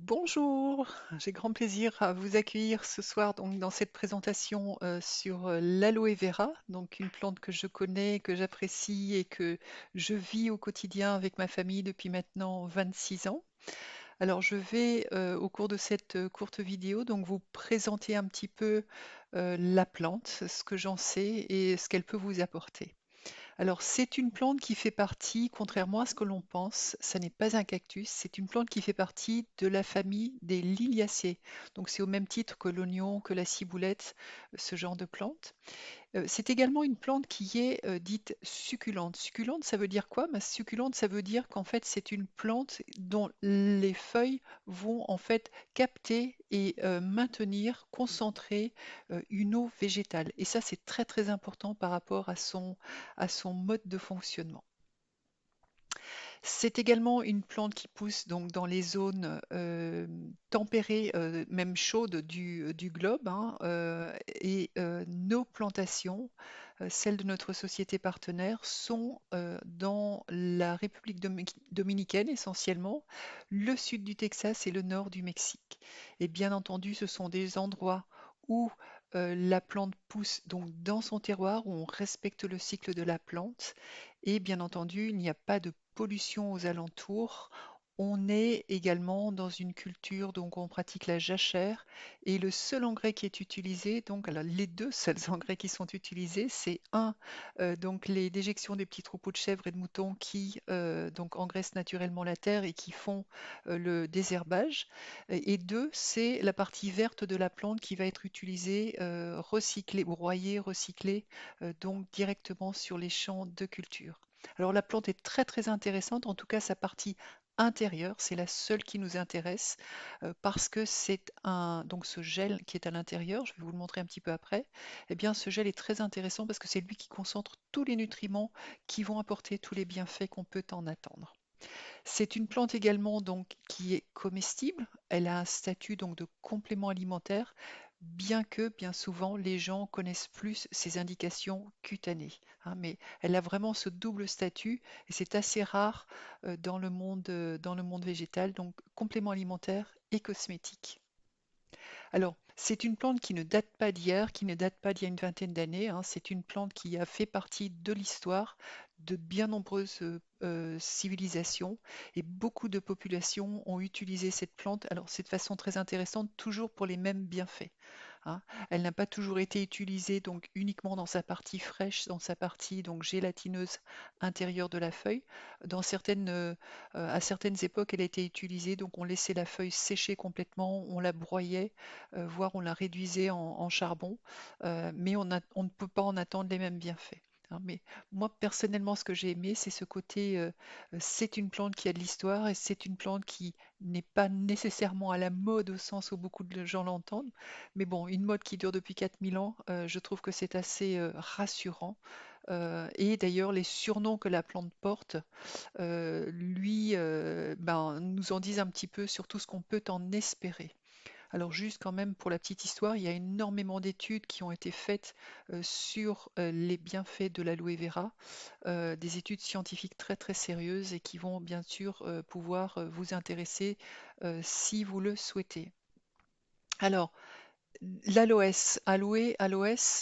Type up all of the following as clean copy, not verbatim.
Bonjour, j'ai grand plaisir à vous accueillir ce soir donc dans cette présentation sur l'aloe vera, donc une plante que je connais, que j'apprécie et que je vis au quotidien avec ma famille depuis maintenant 26 ans. Alors je vais au cours de cette courte vidéo donc vous présenter un petit peu la plante, ce que j'en sais et ce qu'elle peut vous apporter. Alors, c'est une plante qui fait partie, contrairement à ce que l'on pense, ça n'est pas un cactus, c'est une plante qui fait partie de la famille des liliacées. Donc, c'est au même titre que l'oignon, que la ciboulette, ce genre de plante. C'est également une plante qui est dite succulente. Succulente, ça veut dire quoi? Succulente, ça veut dire qu'en fait, c'est une plante dont les feuilles vont en fait capter et maintenir, concentrer une eau végétale. Et ça, c'est très très important par rapport à son mode de fonctionnement. C'est également une plante qui pousse donc dans les zones tempérées, même chaudes du globe, hein, et nos plantations, celles de notre société partenaire, sont dans la République dominicaine essentiellement, le sud du Texas et le nord du Mexique. Et bien entendu, ce sont des endroits où la plante pousse donc dans son terroir, où on respecte le cycle de la plante et bien entendu, il n'y a pas de pollution aux alentours. On est également dans une culture, donc on pratique la jachère et le seul engrais qui est utilisé, donc alors les deux seuls engrais qui sont utilisés, c'est un, donc les déjections des petits troupeaux de chèvres et de moutons qui donc engraissent naturellement la terre et qui font le désherbage. Et deux, c'est la partie verte de la plante qui va être utilisée, recyclée, broyée, recyclée donc directement sur les champs de culture. Alors la plante est très très intéressante, en tout cas sa partie intérieure, c'est la seule qui nous intéresse parce que c'est un donc ce gel qui est à l'intérieur, je vais vous le montrer un petit peu après. Eh bien ce gel est très intéressant parce que c'est lui qui concentre tous les nutriments qui vont apporter tous les bienfaits qu'on peut en attendre. C'est une plante également donc qui est comestible. Elle a un statut donc de complément alimentaire, bien que bien souvent les gens connaissent plus ses indications cutanées, hein, mais elle a vraiment ce double statut et c'est assez rare dans le monde végétal, donc complément alimentaire et cosmétique. Alors, c'est une plante qui ne date pas d'hier, qui ne date pas d'il y a une vingtaine d'années, hein. C'est une plante qui a fait partie de l'histoire de bien nombreuses civilisations et beaucoup de populations ont utilisé cette plante. Alors, c'est de façon très intéressante, toujours pour les mêmes bienfaits, hein. Elle n'a pas toujours été utilisée donc uniquement dans sa partie fraîche, dans sa partie donc gélatineuse intérieure de la feuille. À certaines époques, elle a été utilisée, donc on laissait la feuille sécher complètement, on la broyait, voire on la réduisait en charbon, mais on ne peut pas en attendre les mêmes bienfaits, hein. Mais moi, personnellement, ce que j'ai aimé, c'est ce côté, c'est une plante qui a de l'histoire et c'est une plante qui n'est pas nécessairement à la mode au sens où beaucoup de gens l'entendent. Mais bon, une mode qui dure depuis 4000 ans, je trouve que c'est assez rassurant. Et d'ailleurs, les surnoms que la plante porte, nous en disent un petit peu sur tout ce qu'on peut en espérer. Alors juste quand même pour la petite histoire, il y a énormément d'études qui ont été faites sur les bienfaits de l'aloe vera, des études scientifiques très très sérieuses et qui vont bien sûr pouvoir vous intéresser si vous le souhaitez. Alors, aloès,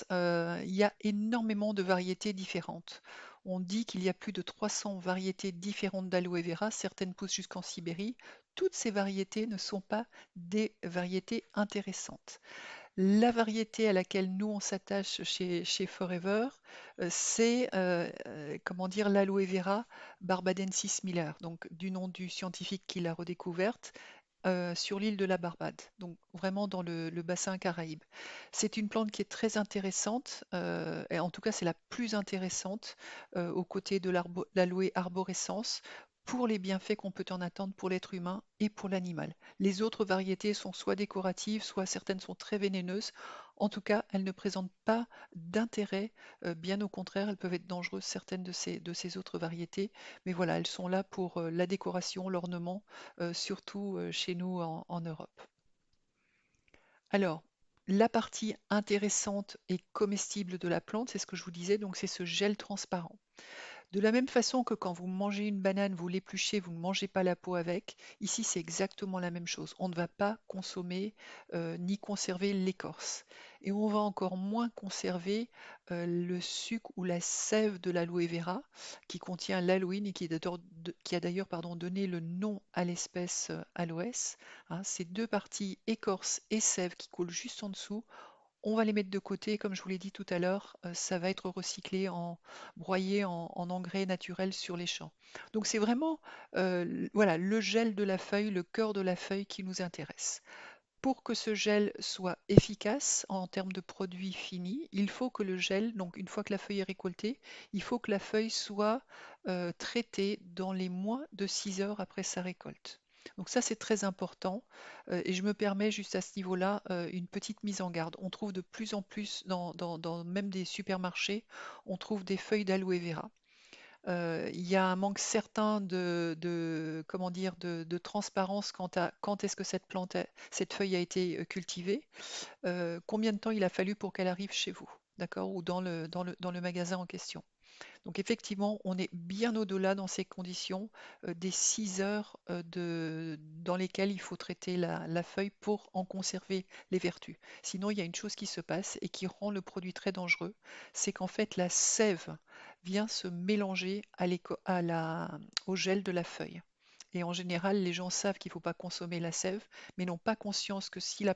il y a énormément de variétés différentes. On dit qu'il y a plus de 300 variétés différentes d'aloe vera, certaines poussent jusqu'en Sibérie. Toutes ces variétés ne sont pas des variétés intéressantes. La variété à laquelle nous on s'attache chez Forever, c'est comment dire l'aloe vera barbadensis miller, donc du nom du scientifique qui l'a redécouverte sur l'île de la Barbade, donc vraiment dans le bassin Caraïbe. C'est une plante qui est très intéressante, et en tout cas c'est la plus intéressante aux côtés de l'aloe arborescens pour les bienfaits qu'on peut en attendre pour l'être humain et pour l'animal. Les autres variétés sont soit décoratives, soit certaines sont très vénéneuses. En tout cas, elles ne présentent pas d'intérêt, bien au contraire, elles peuvent être dangereuses, certaines de ces autres variétés. Mais voilà, elles sont là pour la décoration, l'ornement, surtout chez nous en Europe. Alors, la partie intéressante et comestible de la plante, c'est ce que je vous disais, donc c'est ce gel transparent. De la même façon que quand vous mangez une banane, vous l'épluchez, vous ne mangez pas la peau avec, ici c'est exactement la même chose. On ne va pas consommer ni conserver l'écorce. Et on va encore moins conserver le sucre ou la sève de l'aloe vera qui contient l'aloïne et qui a d'ailleurs pardon, donné le nom à l'espèce aloès. Hein. Ces deux parties, écorce et sève qui coulent juste en dessous, on va les mettre de côté, comme je vous l'ai dit tout à l'heure, ça va être recyclé broyé en engrais naturels sur les champs. Donc c'est vraiment voilà, le gel de la feuille, le cœur de la feuille qui nous intéresse. Pour que ce gel soit efficace en termes de produit fini, il faut que le gel, donc une fois que la feuille est récoltée, il faut que la feuille soit traitée dans les moins de 6 heures après sa récolte. Donc ça, c'est très important. Et je me permets juste à ce niveau-là une petite mise en garde. On trouve de plus en plus dans même des supermarchés, on trouve des feuilles d'aloe vera. Il y a un manque certain comment dire, de transparence quant à quand est-ce que cette feuille a été cultivée, combien de temps il a fallu pour qu'elle arrive chez vous, d'accord, ou dans le magasin en question. Donc effectivement, on est bien au-delà dans ces conditions des 6 heures dans lesquelles il faut traiter la feuille pour en conserver les vertus. Sinon, il y a une chose qui se passe et qui rend le produit très dangereux, c'est qu'en fait la sève vient se mélanger au gel de la feuille. Et en général, les gens savent qu'il ne faut pas consommer la sève, mais n'ont pas conscience que si la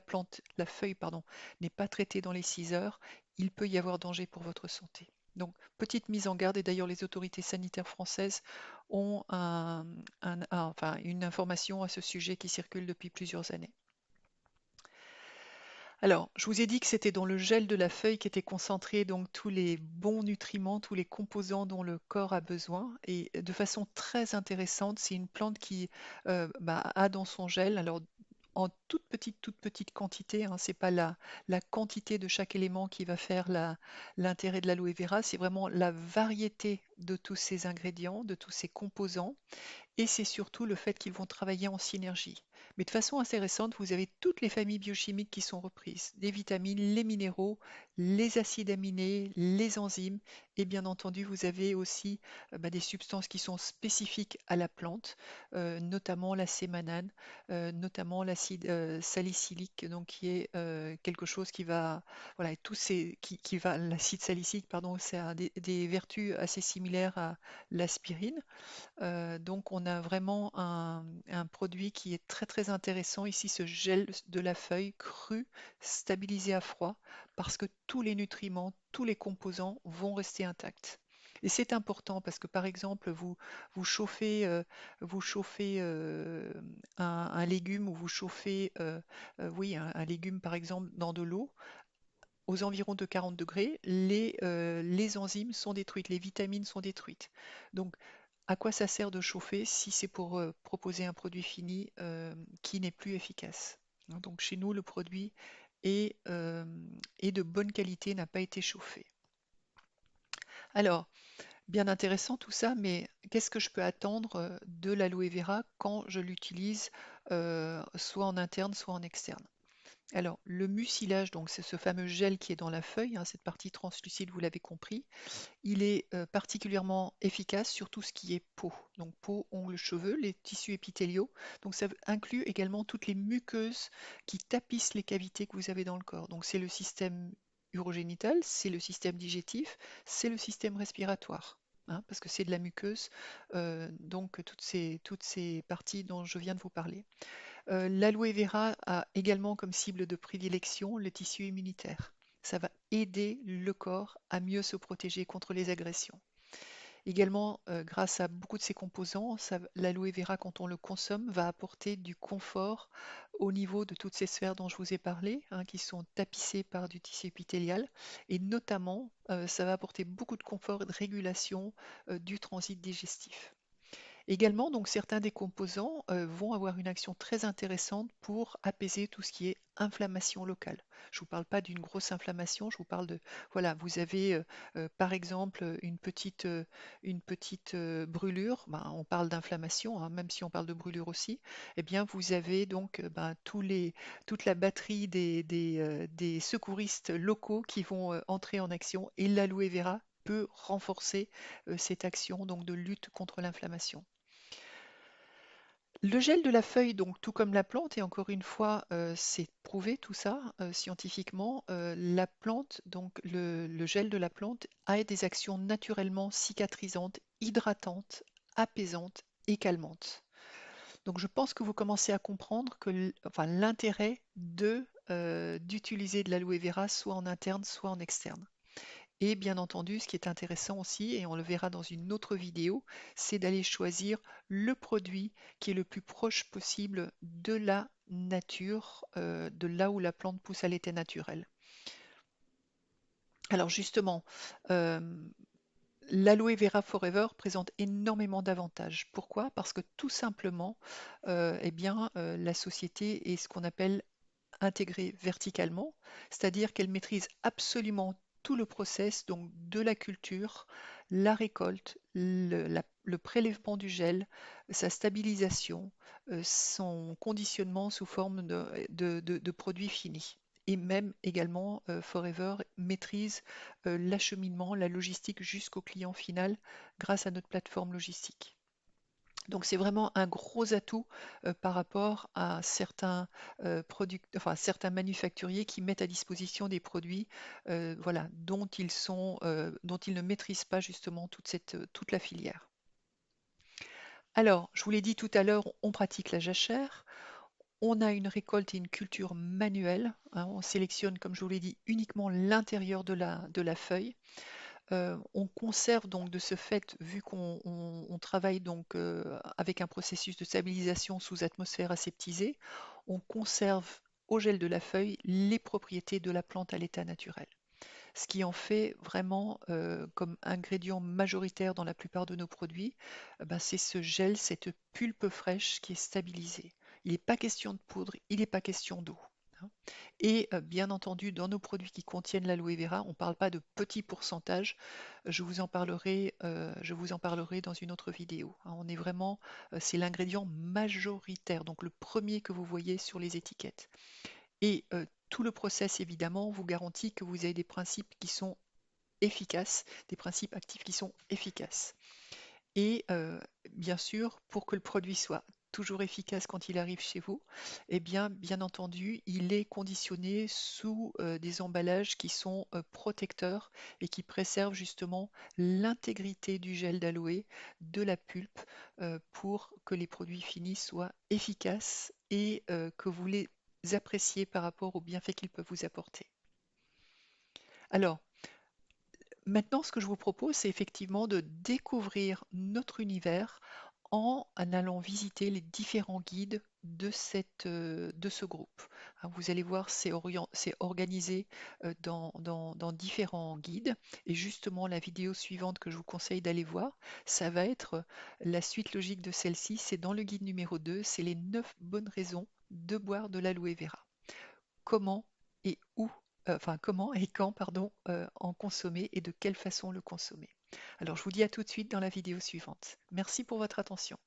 feuille, pardon, n'est pas traitée dans les 6 heures, il peut y avoir danger pour votre santé. Donc, petite mise en garde, et d'ailleurs les autorités sanitaires françaises ont enfin, une information à ce sujet qui circule depuis plusieurs années. Alors, je vous ai dit que c'était dans le gel de la feuille qu'étaient concentrés donc tous les bons nutriments, tous les composants dont le corps a besoin. Et de façon très intéressante, c'est une plante qui a dans son gel, alors en toute petite quantité, hein, c'est pas la quantité de chaque élément qui va faire l'intérêt de l'aloe vera, c'est vraiment la variété de tous ces ingrédients, de tous ces composants et c'est surtout le fait qu'ils vont travailler en synergie. Mais de façon assez récente, vous avez toutes les familles biochimiques qui sont reprises, des vitamines, les minéraux, les acides aminés, les enzymes, et bien entendu, vous avez aussi des substances qui sont spécifiques à la plante, notamment la sémanane, notamment l'acide salicylique, donc qui est quelque chose qui va, voilà, l'acide salicylique, pardon, ça a des vertus assez similaires à l'aspirine. Donc on a vraiment un produit qui est très très intéressant ici, ce gel de la feuille cru, stabilisé à froid, parce que tous les nutriments, tous les composants vont rester intacts. Et c'est important parce que par exemple, vous chauffez un légume ou vous chauffez oui, un légume par exemple dans de l'eau aux environs de 40 degrés, les enzymes sont détruites, les vitamines sont détruites. Donc à quoi ça sert de chauffer si c'est pour proposer un produit fini qui n'est plus efficace? Hein. Donc chez nous, le produit est de bonne qualité, n'a pas été chauffé. Alors, bien intéressant tout ça, mais qu'est-ce que je peux attendre de l'aloe vera quand je l'utilise soit en interne, soit en externe? Alors, le mucilage, donc c'est ce fameux gel qui est dans la feuille, hein, cette partie translucide, vous l'avez compris. Il est particulièrement efficace sur tout ce qui est peau. Donc peau, ongles, cheveux, les tissus épithéliaux. Donc ça inclut également toutes les muqueuses qui tapissent les cavités que vous avez dans le corps. Donc c'est le système urogénital, c'est le système digestif, c'est le système respiratoire. Hein, parce que c'est de la muqueuse, donc toutes ces parties dont je viens de vous parler. L'aloe vera a également comme cible de prédilection le tissu immunitaire. Ça va aider le corps à mieux se protéger contre les agressions. Également, grâce à beaucoup de ces composants, l'aloe vera, quand on le consomme, va apporter du confort au niveau de toutes ces sphères dont je vous ai parlé, hein, qui sont tapissées par du tissu épithélial. Et notamment, ça va apporter beaucoup de confort et de régulation du transit digestif. Également, donc, certains des composants vont avoir une action très intéressante pour apaiser tout ce qui est inflammation locale. Je ne vous parle pas d'une grosse inflammation, je vous parle de, voilà, vous avez par exemple une petite brûlure, ben, on parle d'inflammation, hein, même si on parle de brûlure aussi, eh bien vous avez donc toute la batterie des secouristes locaux qui vont entrer en action et l'aloe vera peut renforcer cette action donc de lutte contre l'inflammation. Le gel de la feuille, donc tout comme la plante, et encore une fois, c'est prouvé tout ça scientifiquement, la plante, donc le gel de la plante a des actions naturellement cicatrisantes, hydratantes, apaisantes et calmantes. Donc je pense que vous commencez à comprendre que enfin, l'intérêt d'utiliser de l'aloe vera soit en interne, soit en externe. Et bien entendu, ce qui est intéressant aussi, et on le verra dans une autre vidéo, c'est d'aller choisir le produit qui est le plus proche possible de la nature, de là où la plante pousse à l'état naturel. Alors justement, euh, l'aloe vera forever présente énormément d'avantages. Pourquoi? Parce que tout simplement, eh bien, la société est ce qu'on appelle intégrée verticalement, c'est-à-dire qu'elle maîtrise absolument tout le process, donc de la culture, la récolte, le prélèvement du gel, sa stabilisation, son conditionnement sous forme de produits finis. Et même également, Forever maîtrise l'acheminement, la logistique jusqu'au client final grâce à notre plateforme logistique. Donc c'est vraiment un gros atout par rapport à certains enfin, certains manufacturiers qui mettent à disposition des produits voilà, dont ils ne maîtrisent pas justement toute la filière. Alors, je vous l'ai dit tout à l'heure, on pratique la jachère. On a une récolte et une culture manuelle, hein. On sélectionne, comme je vous l'ai dit, uniquement l'intérieur de la feuille. On conserve donc de ce fait, vu qu'on travaille donc avec un processus de stabilisation sous atmosphère aseptisée, on conserve au gel de la feuille les propriétés de la plante à l'état naturel. Ce qui en fait vraiment comme ingrédient majoritaire dans la plupart de nos produits, ben, c'est ce gel, cette pulpe fraîche qui est stabilisée. Il n'est pas question de poudre, il n'est pas question d'eau, hein. Et bien entendu, dans nos produits qui contiennent l'aloe vera, on ne parle pas de petits pourcentages. Je vous en parlerai dans une autre vidéo, hein. On est vraiment, c'est l'ingrédient majoritaire, donc le premier que vous voyez sur les étiquettes. Et tout le process, évidemment, vous garantit que vous avez des principes qui sont efficaces, des principes actifs qui sont efficaces. Et bien sûr, pour que le produit soit toujours efficace quand il arrive chez vous, eh bien entendu, il est conditionné sous des emballages qui sont protecteurs et qui préservent justement l'intégrité du gel d'aloe, de la pulpe, pour que les produits finis soient efficaces et que vous les appréciez par rapport aux bienfaits qu'ils peuvent vous apporter. Alors, maintenant, ce que je vous propose, c'est effectivement de découvrir notre univers en allant visiter les différents guides de ce groupe, hein. Vous allez voir, c'est organisé dans différents guides. Et justement, la vidéo suivante que je vous conseille d'aller voir, ça va être la suite logique de celle-ci. C'est dans le guide numéro 2, c'est les 9 bonnes raisons de boire de l'aloe vera. Comment et où, enfin comment et quand, pardon, en consommer et de quelle façon le consommer. Alors je vous dis à tout de suite dans la vidéo suivante. Merci pour votre attention.